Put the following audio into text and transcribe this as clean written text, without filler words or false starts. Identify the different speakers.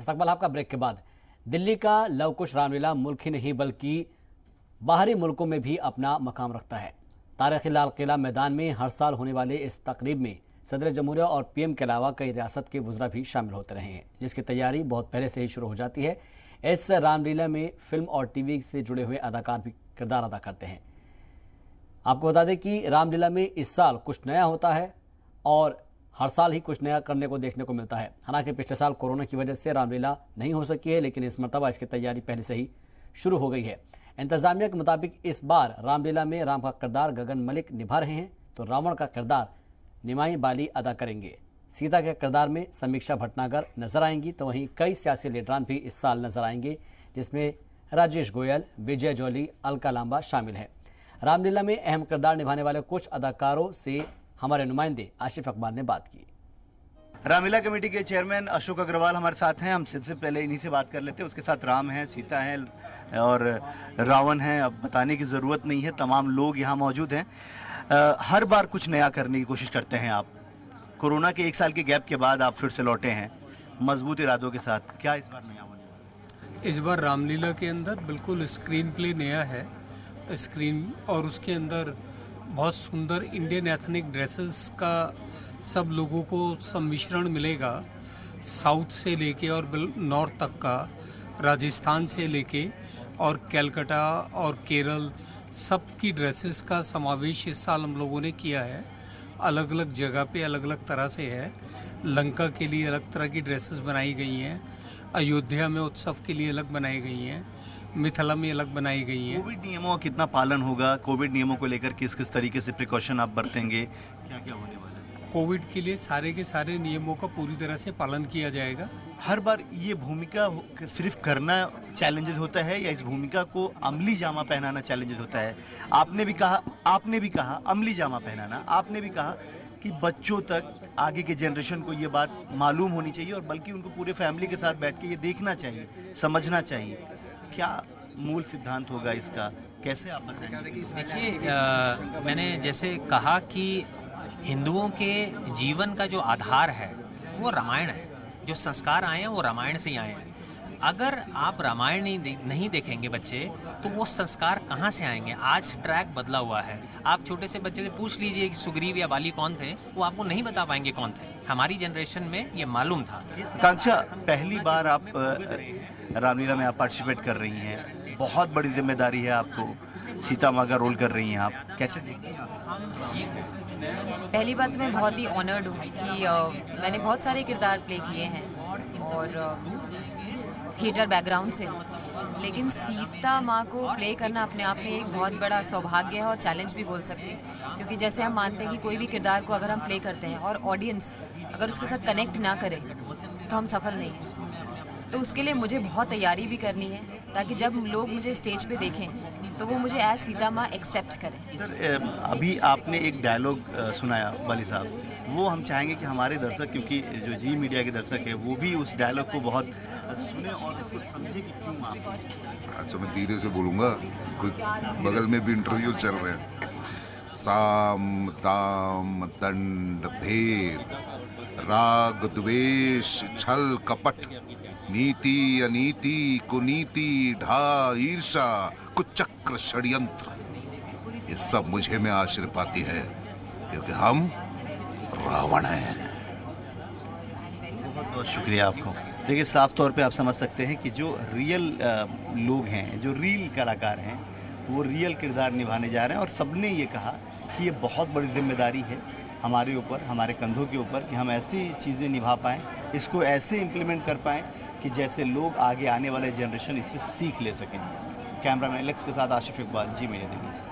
Speaker 1: इस्तकबाल आपका ब्रेक के बाद दिल्ली का लवकुश रामलीला मुल्क ही नहीं बल्कि बाहरी मुल्कों में भी अपना मकाम रखता है। तारीखी लाल किला मैदान में हर साल होने वाले इस तकरीब में सदर जमहूरिया और पीएम के अलावा कई रियासत के वज़रा भी शामिल होते रहे हैं, जिसकी तैयारी बहुत पहले से ही शुरू हो जाती है। इस रामलीला में फिल्म और टीवी से जुड़े हुए अदाकार भी किरदार अदा करते हैं। आपको बता दें कि रामलीला में इस साल कुछ नया होता है और हर साल ही कुछ नया करने को देखने को मिलता है। हालांकि पिछले साल कोरोना की वजह से रामलीला नहीं हो सकी है, लेकिन इस मरतबा इसकी तैयारी पहले से ही शुरू हो गई है। इंतजामिया के मुताबिक इस बार रामलीला में राम का किरदार गगन मलिक निभा रहे हैं, तो रावण का किरदार निमाई बाली अदा करेंगे। सीता के किरदार में समीक्षा भटनागर नजर आएंगी, तो वहीं कई सियासी लीडरान भी इस साल नजर आएंगे, जिसमें राजेश गोयल, विजय जौली, अलका लांबा शामिल हैं। रामलीला में अहम किरदार निभाने वाले कुछ अदाकारों से हमारे नुमाइंदे आशिफ अकबर ने बात की।
Speaker 2: रामलीला कमेटी के चेयरमैन अशोक अग्रवाल हमारे साथ हैं। हम सबसे पहले इन्हीं से बात कर लेते हैं। उसके साथ राम हैं, सीता हैं और रावण हैं। अब बताने की ज़रूरत नहीं है, तमाम लोग यहाँ मौजूद हैं। हर बार कुछ नया करने की कोशिश करते हैं आप। कोरोना के 1 साल के गैप के बाद आप फिर से लौटे हैं मजबूत इरादों के साथ। क्या इस बार नया होने वाला है?
Speaker 3: इस बार रामलीला के अंदर बिल्कुल स्क्रीन प्ले नया है। स्क्रीन और उसके अंदर बहुत सुंदर इंडियन एथनिक ड्रेसेस का सब लोगों को सम्मिश्रण मिलेगा। साउथ से लेके और नॉर्थ तक का, राजस्थान से लेके और कलकत्ता और केरल, सब की ड्रेसेस का समावेश इस साल हम लोगों ने किया है। अलग अलग जगह पे अलग अलग तरह से है। लंका के लिए अलग तरह की ड्रेसेस बनाई गई हैं, अयोध्या में उत्सव के लिए अलग बनाई गई हैं, मिथिला में अलग बनाई गई हैं।
Speaker 2: कोविड नियमों का कितना पालन होगा? कोविड नियमों को लेकर किस किस तरीके से प्रिकॉशन आप बरतेंगे? क्या क्या होने वाला है?
Speaker 3: कोविड के लिए सारे के सारे नियमों का पूरी तरह से पालन किया जाएगा।
Speaker 2: हर बार ये भूमिका सिर्फ करना चैलेंजेस होता है या इस भूमिका को अमली जामा पहनाना चैलेंजेस होता है? आपने भी कहा अमली जामा पहनाना। आपने भी कहा कि बच्चों तक, आगे के जनरेशन को ये बात मालूम होनी चाहिए और बल्कि उनको पूरे फैमिली के साथ बैठ के ये देखना चाहिए, समझना चाहिए। क्या मूल सिद्धांत होगा इसका? कैसे आप बताएंगे?
Speaker 4: देखिए, मैंने जैसे कहा कि हिंदुओं के जीवन का जो आधार है वो रामायण है। जो संस्कार आए हैं वो रामायण से ही आए हैं। अगर आप रामायण नहीं देखेंगे बच्चे, तो वो संस्कार कहाँ से आएंगे? आज ट्रैक बदला हुआ है। आप छोटे से बच्चे से पूछ लीजिए कि सुग्रीव या बाली कौन थे, वो आपको नहीं बता पाएंगे कौन थे। हमारी जनरेशन में ये मालूम था।
Speaker 2: कांक्षा, पहली बार आप रामलीला में आप पार्टिसिपेट कर रही हैं, बहुत बड़ी जिम्मेदारी है आपको। सीता माँ का रोल कर रही हैं आप, कैसे देखती हैं आप?
Speaker 5: पहली बात तो मैं बहुत ही ऑनर्ड हूँ कि मैंने बहुत सारे किरदार प्ले किए हैं और थिएटर बैकग्राउंड से, लेकिन सीता माँ को प्ले करना अपने आप में एक बहुत बड़ा सौभाग्य है और चैलेंज भी बोल सकते हैं। क्योंकि जैसे हम मानते हैं कि कोई भी किरदार को अगर हम प्ले करते हैं और ऑडियंस अगर उसके साथ कनेक्ट ना करे तो हम सफल नहीं हैं। तो उसके लिए मुझे बहुत तैयारी भी करनी है, ताकि जब लोग मुझे स्टेज पे देखें तो वो मुझे एज सीता माँ एक्सेप्ट करें।
Speaker 2: सर, अभी आपने एक डायलॉग सुनाया बाली साहब, वो हम चाहेंगे कि हमारे दर्शक, क्योंकि जो जी मीडिया के दर्शक है, वो भी उस डायलॉग को बहुत सुने और कुछ समझे कि क्यों आप।
Speaker 6: अच्छा, मैं धीरे से बोलूँगा, कुछ बगल में भी इंटरव्यू चल रहे हैं। साम दाम दंड भेद, राग द्वेष छल कपट, नीति अनीति कुनीति ढा ईर्षा कुचक्र षड्यंत्र, ये सब मुझे में आश्रय पाती है, क्योंकि हम रावण हैं।
Speaker 2: बहुत बहुत शुक्रिया आपको। देखिए, साफ तौर पे आप समझ सकते हैं कि जो रियल लोग हैं, जो रियल कलाकार हैं, वो रियल किरदार निभाने जा रहे हैं। और सबने ये कहा कि ये बहुत बड़ी जिम्मेदारी है हमारे ऊपर, हमारे कंधों के ऊपर, कि हम ऐसी चीज़ें निभा पाएँ, इसको ऐसे इम्प्लीमेंट कर पाएँ कि जैसे लोग आगे आने वाले जनरेशन इससे सीख ले सकें। कैमरामैन एलेक्स के साथ आशिफ इकबाल, जी मीडिया दिल्ली।